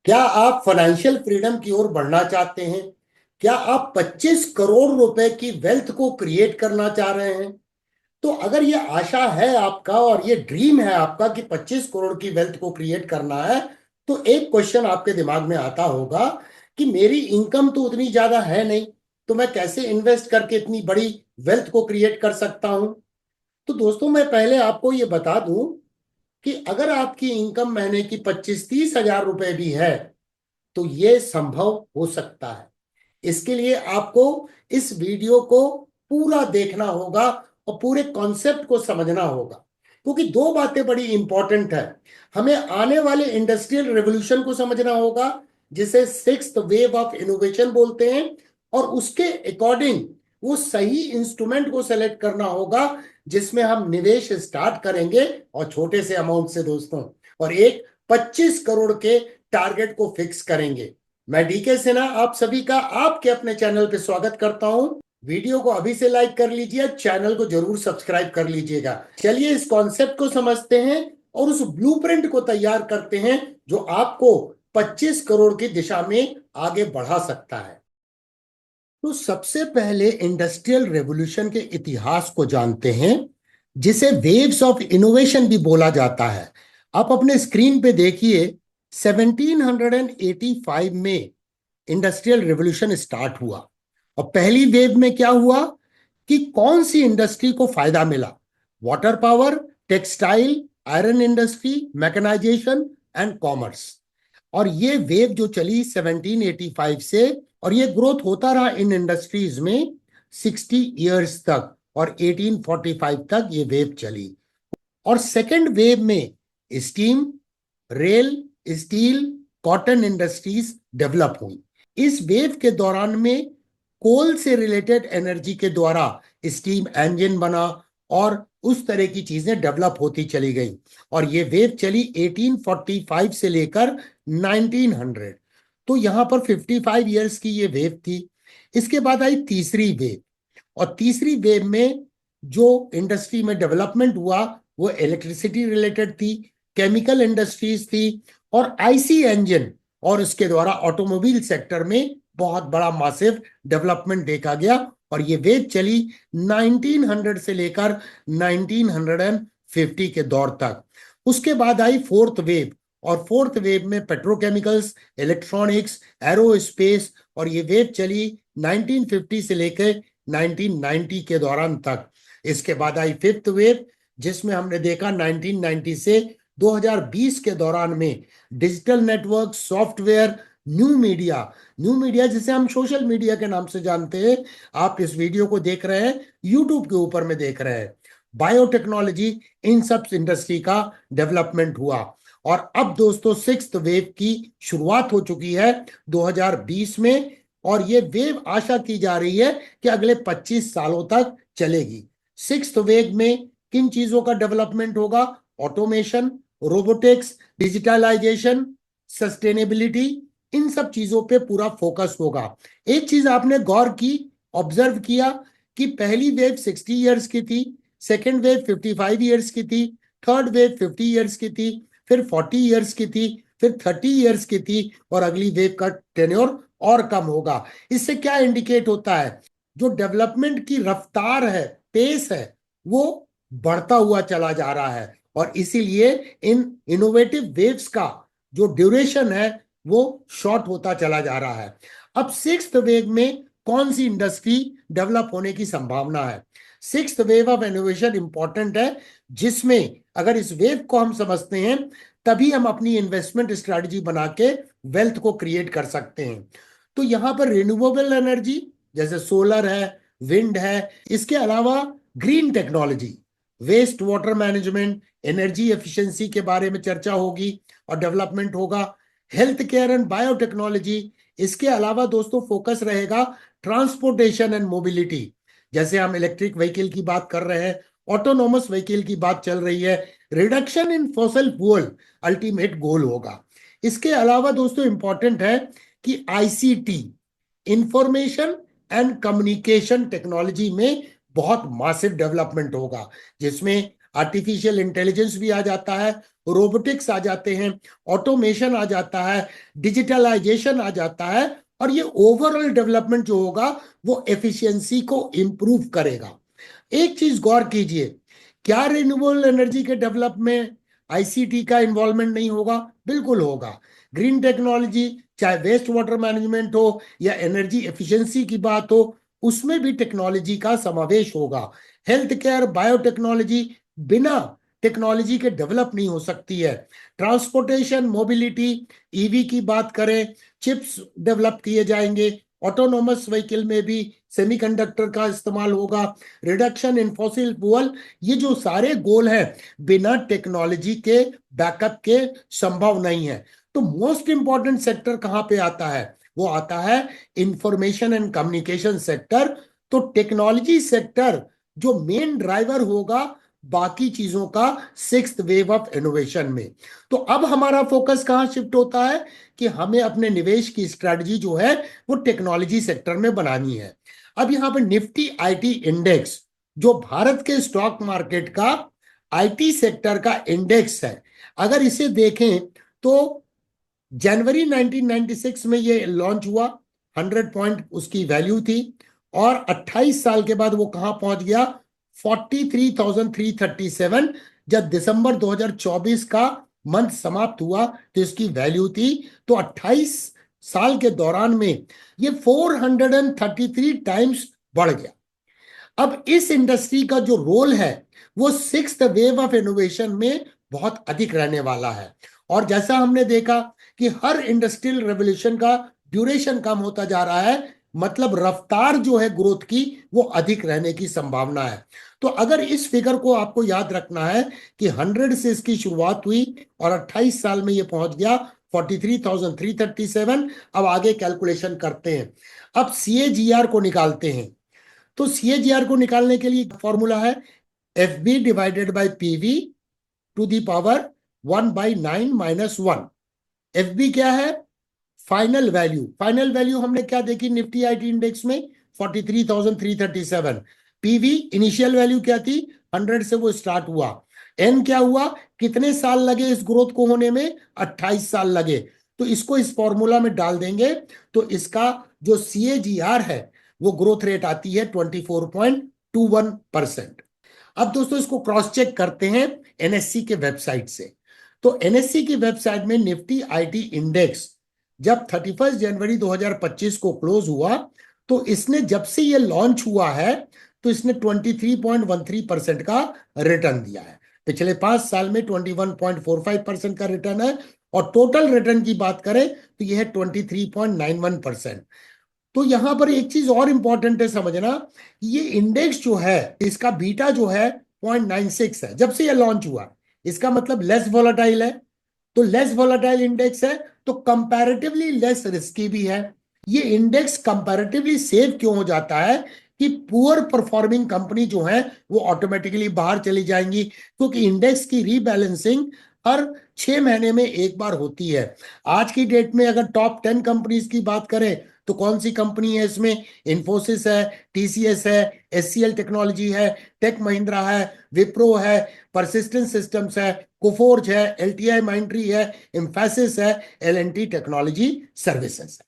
क्या आप financial freedom की ओर बढ़ना चाहते हैं? क्या आप 25 करोड़ रुपए की वेल्थ को क्रिएट करना चाह रहे हैं? तो अगर ये आशा है आपका और ये ड्रीम है आपका कि 25 करोड़ की वेल्थ को क्रिएट करना है, तो एक क्वेश्चन आपके दिमाग में आता होगा कि मेरी इनकम तो उतनी ज्यादा है नहीं, तो मैं कैसे इन्वेस्ट करके इतनी बड़ी वेल्थ को क्रिएट कर सकता हूं? तो दोस्तों, मैं पहले आपको ये बता दूं कि अगर आपकी इनकम महीने की 25-30 हजार रुपए भी है, तो ये संभव हो सकता है। इसके लिए आपको इस वीडियो को पूरा देखना होगा और पूरे कॉन्सेप्ट को समझना होगा, क्योंकि दो बातें बड़ी इंपॉर्टेंट है। हमें आने वाले इंडस्ट्रियल रेवोल्यूशन को समझना होगा, जिसे सिक्स्थ वेव ऑफ इनोवेशन बोलते हैं, और उसके अकॉर्डिंग वो सही इंस्ट्रूमेंट को सेलेक्ट करना होगा जिसमें हम निवेश स्टार्ट करेंगे, और छोटे से अमाउंट से दोस्तों, और एक 25 करोड़ के टारगेट को फिक्स करेंगे। मैं डीके सिन्हा आप सभी का आपके अपने चैनल पे स्वागत करता हूं। वीडियो को अभी से लाइक कर लीजिए, चैनल को जरूर सब्सक्राइब कर लीजिएगा। चलिए इस कॉन्सेप्ट को समझते हैं और उस ब्लूप्रिंट को तैयार करते हैं जो आपको 25 करोड़ की दिशा में आगे बढ़ा सकता है। तो सबसे पहले इंडस्ट्रियल रेवोल्यूशन के इतिहास को जानते हैं, जिसे वेव्स ऑफ इनोवेशन भी बोला जाता है। आप अपने स्क्रीन पे देखिए, 1785 में इंडस्ट्रियल रेवोल्यूशन स्टार्ट हुआ। और पहली वेव में क्या हुआ कि कौन सी इंडस्ट्री को फायदा मिला? Water power, textile, iron industry, mechanisation and commerce. और ये वेव जो चली 1785 से, और ये ग्रोथ होता रहा इन इंडस्ट्रीज में 60 इयर्स तक, और 1845 तक ये वेव चली। और सेकेंड वेव में steam, rail, steel, cotton industries develop हुई। इस वेव के दौरान में कोल से रिलेटेड एनर्जी के द्वारा स्टीम इंजन बना, और उस तरह की चीजें डेवलप होती चली गई। और ये वेव चली 1845 से लेकर 1900। तो यहां पर 55 इयर्स की ये वेव थी। इसके बाद आई तीसरी वेव, और तीसरी वेव में जो इंडस्ट्री में डेवलपमेंट हुआ वो इलेक्ट्रिसिटी रिलेटेड थी, केमिकल इंडस्ट्रीज थी, और आईसी इंजन, और उसके द्वारा ऑटोमोबाइल सेक्टर में बहुत बड़ा मासिव डेवलपमेंट देखा गया। और ये वेव चली 1900 से लेकर 1950 के दौर तक। उसके बाद आई फोर्थ वेव, और फोर्थ वेव में पेट्रोकेमिकल्स, इलेक्ट्रॉनिक्स, एरोस्पेस, और ये वेव चली 1950 से लेकर 1990 के दौरान तक। इसके बाद आई फिफ्थ वेव, जिसमें हमने देखा 1990 से 2020 के दौरान में digital network, software, new media जिसे हम सोशल मीडिया के नाम से जानते हैं। आप इस वीडियो को देख रहे हैं यूट्यूब के ऊपर में देख रहे हैं। बायोटेक्नोलॉजी, इन सब इंडस्ट्री का डेवलपमेंट हुआ। और अब दोस्तों सिक्स्थ वेव की शुरुआत हो चुकी है 2020 में, और ये वेव आशा की जा रही है कि अगले 25 सालों तक चलेगी। सिक्स्थ वेव में किन चीजों का डेवलपमेंट होगा? ऑटोमेशन, रोबोटिक्स, डिजिटलाइजेशन, सस्टेनेबिलिटी, इन सब चीजों पे पूरा फोकस होगा। एक चीज आपने गौर की, ऑब्जर्व किया कि पहली वेव 60 इयर्स की थी, सेकेंड वेव 55 इयर्स की थी, थर्ड वेव 50 इयर्स की थी, फिर 40 इयर्स की थी, फिर 30 इयर्स की थी, और अगली वेव का टेन्योर और कम होगा। इससे क्या इंडिकेट होता है? जो डेवलपमेंट की रफ्तार है, पेस है, वो बढ़ता हुआ चला जा रहा है। और इसीलिए इन इनोवेटिव वेव्स का जो ड्यूरेशन है वो शॉर्ट होता चला जा रहा है। अब सिक्स्थ वेव में कौन सी इंडस्ट्री डेवलप होने की संभावना है? Sixth wave of innovation important है, जिसमें अगर इस वेव को हम समझते हैं तभी हम अपनी इन्वेस्टमेंट स्ट्रेटजी बना के वेल्थ को क्रिएट कर सकते हैं। तो यहां पर रिन्यूएबल एनर्जी जैसे सोलर है, विंड है, इसके अलावा green technology, waste water management, energy efficiency के बारे में चर्चा होगी और डेवलपमेंट होगा। हेल्थ केयर एंड बायोटेक्नोलॉजी, इसके अलावा दोस्तों फोकस रहेगा ट्रांसपोर्टेशन एंड मोबिलिटी, जैसे हम इलेक्ट्रिक व्हीकल की बात कर रहे हैं, ऑटोनोमस व्हीकल की बात चल रही है। Reduction in fossil fuel ultimate goal होगा। इसके अलावा दोस्तों इंपॉर्टेंट है कि ICT, information and communication technology में बहुत मासिव डेवलपमेंट होगा, जिसमें आर्टिफिशियल इंटेलिजेंस भी आ जाता है, रोबोटिक्स आ जाते हैं, ऑटोमेशन आ जाता है, डिजिटलाइजेशन आ जाता है, और ये ओवरऑल डेवलपमेंट जो होगा वो एफिशिएंसी को इंप्रूव करेगा। एक चीज गौर कीजिए, क्या रिन्यूएबल एनर्जी के डेवलप में आईसीटी का इन्वॉल्वमेंट नहीं होगा? बिल्कुल होगा। ग्रीन टेक्नोलॉजी, चाहे वेस्ट वाटर मैनेजमेंट हो या एनर्जी एफिशिएंसी की बात हो, उसमें भी टेक्नोलॉजी का समावेश होगा। हेल्थ केयर, बायोटेक्नोलॉजी बिना टेक्नोलॉजी के डेवलप नहीं हो सकती है। ट्रांसपोर्टेशन, मोबिलिटी, ईवी की बात करें, चिप्स डेवलप किए जाएंगे। ऑटोनोमस व्हीकल में भी सेमीकंडक्टर का इस्तेमाल होगा। रिडक्शन इन फॉसिल फ्यूल, ये जो सारे गोल हैं बिना टेक्नोलॉजी के बैकअप के संभव नहीं है। तो मोस्ट इंपॉर्टेंट सेक्टर कहां पे आता है? वो आता है इंफॉर्मेशन एंड कम्युनिकेशन सेक्टर। तो टेक्नोलॉजी सेक्टर जो मेन ड्राइवर होगा बाकी चीजों का सिक्स्थ वेव ऑफ इनोवेशन में। तो अब हमारा फोकस कहां शिफ्ट होता है कि हमें अपने निवेश की स्ट्रेटजी जो है वो टेक्नोलॉजी सेक्टर में बनानी है। अब यहां पर निफ्टी आईटी इंडेक्स, जो भारत के स्टॉक मार्केट का आईटी सेक्टर का इंडेक्स है, अगर इसे देखें तो जनवरी 1996 में ये लॉन्च हुआ, 100 पॉइंट उसकी वैल्यू थी, और 28 साल के बाद वो कहां पहुंच गया? 43,337। जब दिसंबर 2024 का मंथ समाप्त हुआ तो इसकी वैल्यू थी, तो 28 साल के दौरान में ये 433 टाइम्स बढ़ गया। अब इस इंडस्ट्री का जो रोल है वो सिक्स्थ वेव ऑफ इनोवेशन में बहुत अधिक रहने वाला है। और जैसा हमने देखा कि हर इंडस्ट्रियल रेवोल्यूशन का ड्यूरेशन कम होता जा रहा है, मतलब रफ्तार जो है ग्रोथ की वो अधिक रहने की संभावना है। तो अगर इस फिगर को आपको याद रखना है कि 100 से इसकी शुरुआत हुई और 28 साल में ये पहुंच गया 43,337। अब आगे कैलकुलेशन करते हैं। अब सीएजीआर को निकालते हैं। तो सीएजीआर को निकालने के लिए फॉर्मूला है F B divided by PV to the power 1/9 - 1। F B क्या है? Final value. फाइनल वैल्यू हमने क्या देखी निफ्टी आईटी इंडेक्स में? 43,337। पीवी इनिशियल वैल्यू क्या थी? 100 से वो स्टार्ट हुआ। एन क्या हुआ? कितने साल लगे इस ग्रोथ को होने में? 28 साल लगे। तो इसको इस फॉर्मूला में डाल देंगे तो इसका जो सीएजीआर है वो ग्रोथ रेट आती है 24.21%। अब दोस्तों इसको क्रॉस चेक करते हैं एनएससी के वेबसाइट से। तो एनएससी की वेबसाइट में निफ्टी आईटी इंडेक्स जब 31 जनवरी 2025 को क्लोज हुआ तो इसने, जब से ये लॉन्च हुआ है, तो इसने 23.13% का रिटर्न दिया है। पिछले 5 साल में 21.45% का रिटर्न है, और टोटल रिटर्न की बात करें तो यह है 23.91%। तो यहां पर एक चीज और इंपॉर्टेंट है समझना, ये इंडेक्स जो है इसका बीटा जो है 0.96 है जब से ये लॉन्च हुआ। इसका मतलब लेस वॉलेटाइल है। तो लेस वॉलेटाइल इंडेक्स है तो कंपैरेटिवली लेस रिस्की भी है। ये इंडेक्स कंपैरेटिवली सेफ क्यों हो जाता है कि पुअर परफॉर्मिंग कंपनी जो है वो ऑटोमेटिकली बाहर चली जाएंगी, क्योंकि इंडेक्स की रीबैलेंसिंग हर 6 महीने में एक बार होती है। आज की डेट में अगर टॉप 10 कंपनीज की बात करें तो कौन सी कंपनी है इसमें? इन्फोसिस है, टीसीएस है, एचसीएल टेक्नोलॉजी है, टेक महिंद्रा है, विप्रो है, परसिस्टेंट सिस्टम्स है, कोफोर्ज है, एलटीआई माइंट्री है, एम्फैसिस है, एलएनटी टेक्नोलॉजी सर्विसेज है।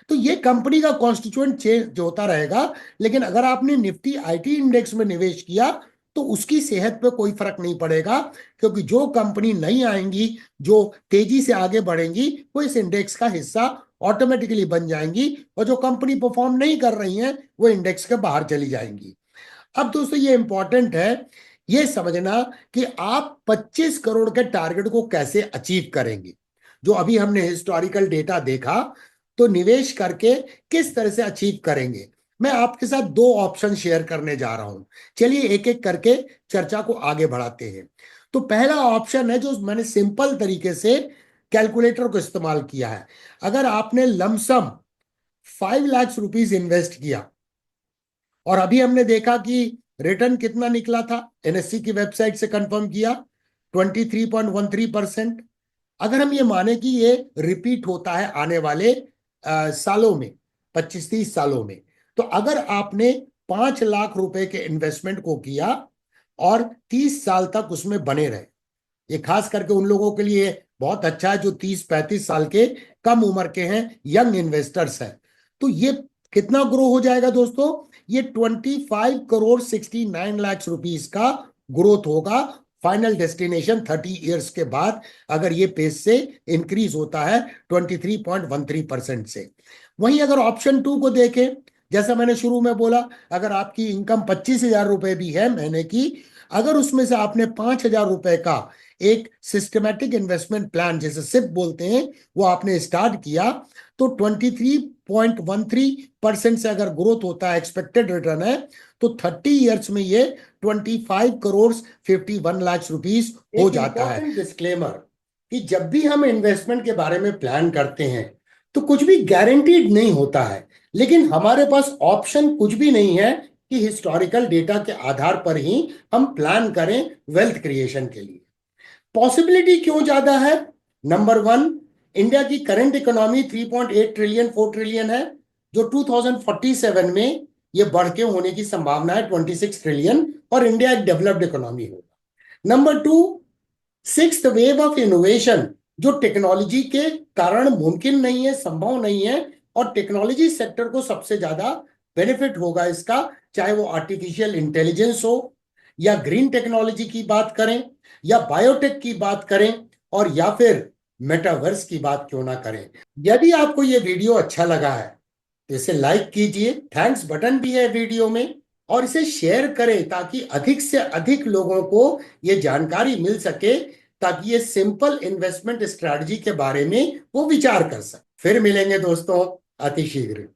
तो ये कंपनी का कॉन्स्टिट्यूएंट चेंज होता रहेगा। लेकिन अगर आपने निफ्टी आईटी इंडेक्स में निवेश किया तो उसकी सेहत पे कोई फर्क नहीं पड़ेगा, क्योंकि जो कंपनी नहीं आएंगी, जो तेजी से आगे बढ़ेंगी, वो इस इंडेक्स का हिस्सा ऑटोमेटिकली बन जाएंगी, और जो कंपनी परफॉर्म नहीं कर रही हैं वो इंडेक्स के बाहर चली जाएंगी। अब दोस्तों ये इंपॉर्टेंट है ये समझना कि आप 25 करोड़ के टारगेट को कैसे अचीव करेंगे। जो अभी हमने हिस्टोरिकल डेटा देखा, तो निवेश करके किस तरह से अचीव करेंगे, मैं आपके साथ दो ऑप्शन शेयर करने जा रहा हूं। चलिए एक एक करके चर्चा को आगे बढ़ाते हैं। तो पहला ऑप्शन है जो मैंने सिंपल तरीके से कैलकुलेटर को इस्तेमाल किया है। अगर आपने लमसम 5 लाख रुपीस इन्वेस्ट किया और अभी हमने देखा कि रिटर्न कितना निकला था, एनएससी की वेबसाइट से कंफर्म किया 23.13%। अगर हम ये माने कि ये रिपीट होता है आने वाले सालों में, 25-30 सालों में, तो अगर आपने 5 लाख रुपए के इन्वेस्टमेंट को किया और 30 साल तक उसमें बने रहे, ये खास करके उन लोगों के लिए बहुत अच्छा है जो 30-35 साल के कम उम्र के हैं, यंग इन्वेस्टर्स हैं। तो ये कितना ग्रो हो जाएगा दोस्तों? ये 25 करोड़ 69 लाख रुपीस का ग्रोथ होगा फाइनल डेस्टिनेशन 30 इयर्स के बाद, अगर ये पेस से इंक्रीज होता है 23.13% से। वहीं अगर ऑप्शन 2 को देखें, जैसा मैंने शुरू में बोला, अगर आपकी इनकम 25,000 रुपए भी है महीने की, अगर उसमें से आपने 5,000 रुपए का एक सिस्टमैटिक इन्वेस्टमेंट प्लान जिसे सिप बोलते हैं वो आपने स्टार्ट किया, तो 23.13% से अगर ग्रोथ होता है, एक्सपेक्टेड रिटर्न है, तो 30 इयर्स में ये 25 करोड़ 51 लाख रुपीस हो जाता है। डिस्क्लेमर कि जब भी हम इन्वेस्टमेंट के बारे में प्लान करते हैं तो कुछ भी गारंटीड नहीं होता है, लेकिन हमारे पास ऑप्शन कुछ भी नहीं है कि हिस्टोरिकल डेटा के आधार पर ही हम प्लान करें वेल्थ क्रिएशन के लिए। पॉसिबिलिटी क्यों ज्यादा है? नंबर 1, इंडिया की करंट इकोनॉमी 3.8 ट्रिलियन 4 ट्रिलियन है, जो 2047 में ये बढ़ के होने की संभावना है 26 ट्रिलियन, और इंडिया एक डेवलप्ड इकोनॉमी होगा। Number 2, sixth wave of innovation जो टेक्नोलॉजी के कारण मुमकिन नहीं है, संभव नहीं है, और टेक्नोलॉजी सेक्टर को सबसे ज्यादा बेनिफिट होगा इसका, चाहे वो आर्टिफिशियल इंटेलिजेंस हो, या ग्रीन टेक्नोलॉजी की बात करें, या बायोटेक की बात करें, और या फिर मेटावर्स की बात क्यों ना करें। यदि आपको ये वीडियो अच्छा लगा है तो इसे लाइक कीजिए, थैंक्स बटन भी है वीडियो में, और इसे शेयर करें ताकि अधिक से अधिक लोगों को ये जानकारी मिल सके, ताकि ये सिंपल इन्वेस्टमेंट स्ट्रैटेजी के बारे में वो विचार कर सके। फिर मिलेंगे दोस्तों अति शीघ्र।